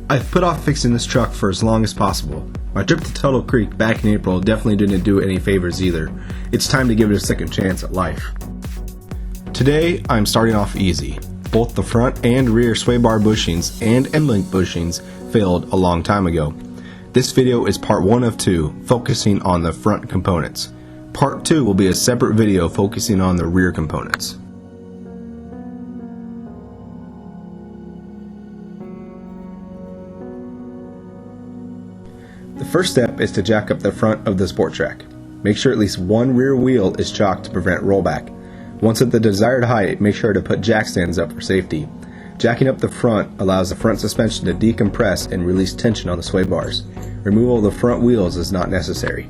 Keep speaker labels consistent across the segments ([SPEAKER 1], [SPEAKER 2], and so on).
[SPEAKER 1] I've put off fixing this truck for as long as possible. My trip to Tuttle Creek back in April definitely didn't do it any favors either. It's time to give it a second chance at life. Today, I'm starting off easy. Both the front and rear sway bar bushings and end link bushings failed a long time ago. This video is part 1 of 2, focusing on the front components. Part 2 will be a separate video focusing on the rear components. The first step is to jack up the front of the Sport Trac. Make sure at least one rear wheel is chocked to prevent rollback. Once at the desired height, make sure to put jack stands up for safety. Jacking up the front allows the front suspension to decompress and release tension on the sway bars. Removal of the front wheels is not necessary.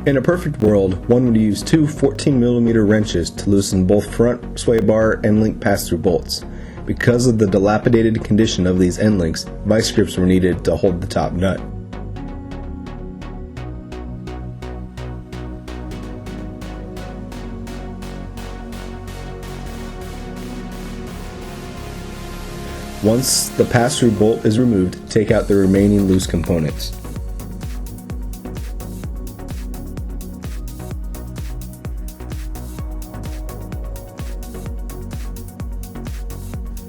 [SPEAKER 1] In a perfect world, one would use two 14mm wrenches to loosen both front sway bar and link pass-through bolts. Because of the dilapidated condition of these end links, vice grips were needed to hold the top nut. Once the pass-through bolt is removed, take out the remaining loose components.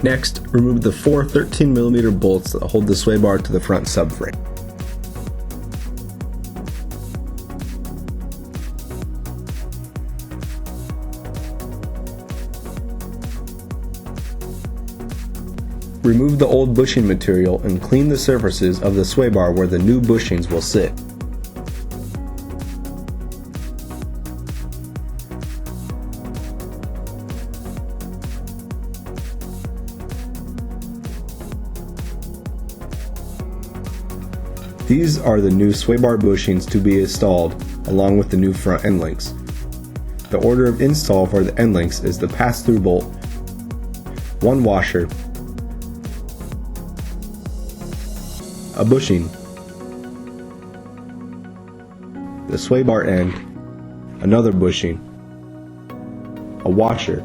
[SPEAKER 1] Next, remove the four 13mm bolts that hold the sway bar to the front subframe. Remove the old bushing material and clean the surfaces of the sway bar where the new bushings will sit. These are the new sway bar bushings to be installed along with the new front end links. The order of install for the end links is the pass-through bolt, one washer, a bushing, the sway bar end, another bushing, a washer,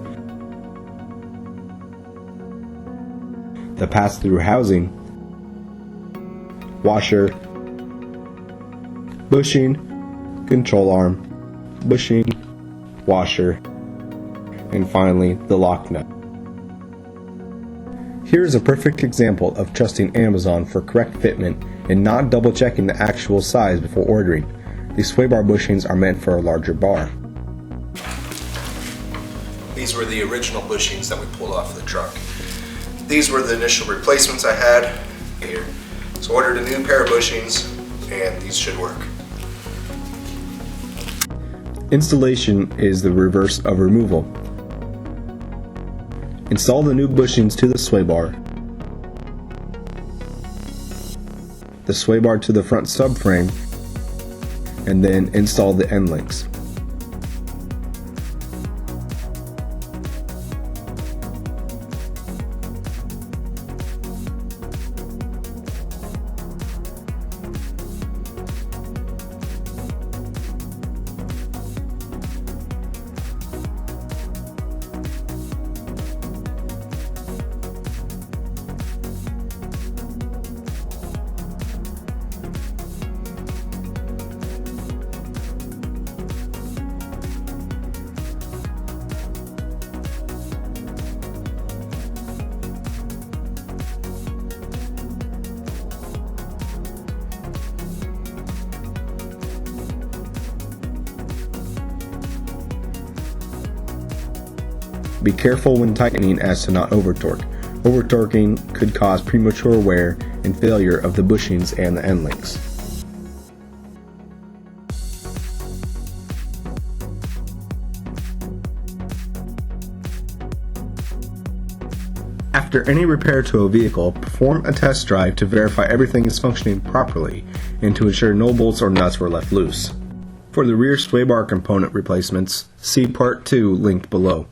[SPEAKER 1] the pass-through housing, washer, bushing, control arm, bushing, washer, and finally the lock nut. Here's a perfect example of trusting Amazon for correct fitment and not double checking the actual size before ordering. These sway bar bushings are meant for a larger bar. These were the original bushings that we pulled off the truck. These were the initial replacements I had here. So ordered a new pair of bushings and these should work. Installation is the reverse of removal. Install the new bushings to the sway bar, the sway bar to the front subframe, and then install the end links. Be careful when tightening as to not over-torque. Over-torquing could cause premature wear and failure of the bushings and the end links. After any repair to a vehicle, perform a test drive to verify everything is functioning properly and to ensure no bolts or nuts were left loose. For the rear sway bar component replacements, see Part 2 linked below.